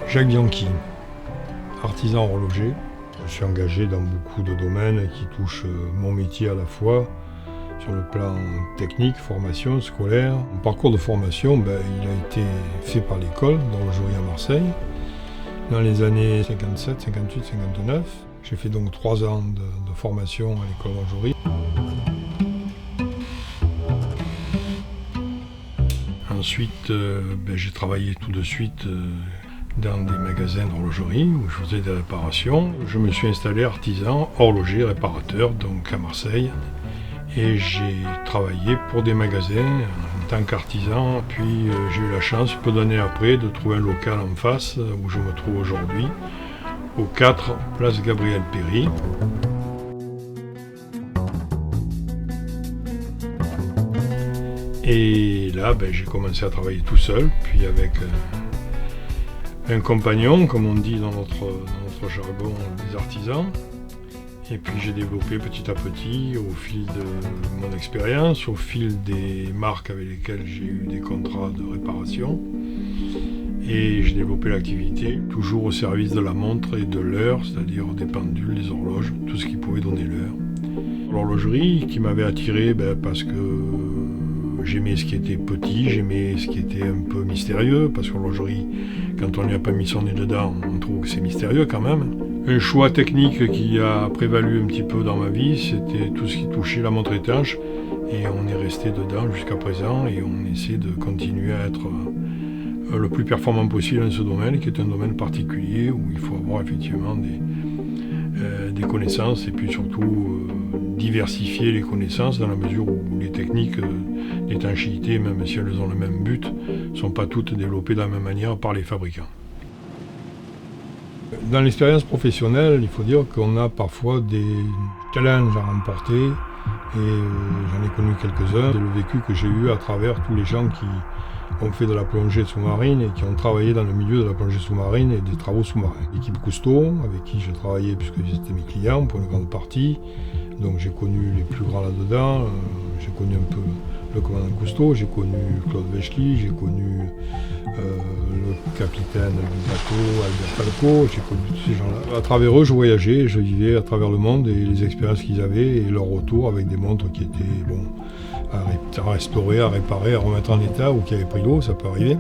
Jacques Bianchi, artisan horloger. Je suis engagé dans beaucoup de domaines qui touchent mon métier à la fois, sur le plan technique, formation, scolaire. Mon parcours de formation, il a été fait par l'école d'horlogerie à Marseille. Dans les années 57, 58, 59, j'ai fait donc 3 ans de formation à l'école d'horlogerie. Ensuite, j'ai travaillé tout de suite dans des magasins d'horlogerie où je faisais des réparations. Je me suis installé artisan, horloger, réparateur, donc à Marseille. Et j'ai travaillé pour des magasins en tant qu'artisan. Puis j'ai eu la chance, peu d'années après, de trouver un local en face où je me trouve aujourd'hui, au 4 place Gabriel Péri. Et là, j'ai commencé à travailler tout seul, puis avec un compagnon, comme on dit dans notre jargon des artisans. Et puis j'ai développé petit à petit, au fil de mon expérience, au fil des marques avec lesquelles j'ai eu des contrats de réparation. Et j'ai développé l'activité, toujours au service de la montre et de l'heure, c'est-à-dire des pendules, des horloges, tout ce qui pouvait donner l'heure. L'horlogerie qui m'avait attiré parce que j'aimais ce qui était petit, j'aimais ce qui était un peu mystérieux, parce que l'horlogerie, quand on n'y a pas mis son nez dedans, on trouve que c'est mystérieux quand même. Un choix technique qui a prévalu un petit peu dans ma vie, c'était tout ce qui touchait la montre étanche, et on est resté dedans jusqu'à présent, et on essaie de continuer à être le plus performant possible dans ce domaine, qui est un domaine particulier où il faut avoir effectivement des connaissances, et puis surtout diversifier les connaissances dans la mesure où les techniques d'étanchéité, même si elles ont le même but, ne sont pas toutes développées de la même manière par les fabricants. Dans l'expérience professionnelle, il faut dire qu'on a parfois des challenges à remporter, et j'en ai connu quelques-uns. C'est le vécu que j'ai eu à travers tous les gens qui ont fait de la plongée sous-marine et qui ont travaillé dans le milieu de la plongée sous-marine et des travaux sous-marins. L'équipe Cousteau, avec qui j'ai travaillé puisque c'était mes clients pour une grande partie, donc j'ai connu les plus grands là-dedans, j'ai connu un peu le commandant Cousteau, j'ai connu Claude Veschli, j'ai connu le capitaine du bateau, Albert Falco, j'ai connu tous ces gens-là. À travers eux, je voyageais, je vivais à travers le monde et les expériences qu'ils avaient et leur retour avec des montres qui étaient à restaurer, à réparer, à remettre en état ou qui avaient pris l'eau, ça peut arriver.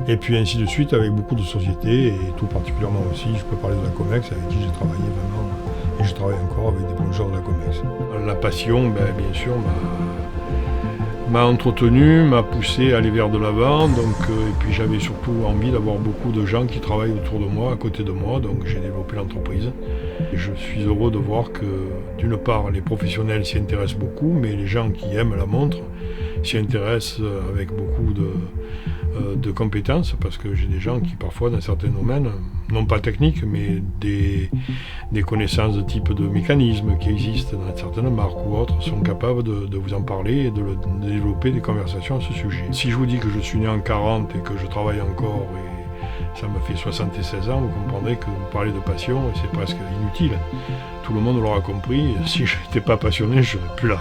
Et puis ainsi de suite avec beaucoup de sociétés et tout particulièrement aussi, je peux parler de la Comex avec qui j'ai travaillé vraiment et je travaille encore avec des plongeurs de la Comex. La passion, bien sûr, m'a entretenu, m'a poussé à aller vers de l'avant, et puis j'avais surtout envie d'avoir beaucoup de gens qui travaillent autour de moi, à côté de moi, donc j'ai développé l'entreprise. Et je suis heureux de voir que, d'une part, les professionnels s'y intéressent beaucoup, mais les gens qui aiment la montre s'y intéressent avec beaucoup de compétences, parce que j'ai des gens qui, parfois, dans certains domaines, non pas techniques, mais des connaissances de type de mécanisme qui existent dans certaines marques ou autres, sont capables de vous en parler et de développer des conversations à ce sujet. Si je vous dis que je suis né en 40 et que je travaille encore, et ça me fait 76 ans, vous comprendrez que vous parlez de passion, et c'est presque inutile. Tout le monde l'aura compris, si je n'étais pas passionné, je ne serais plus là.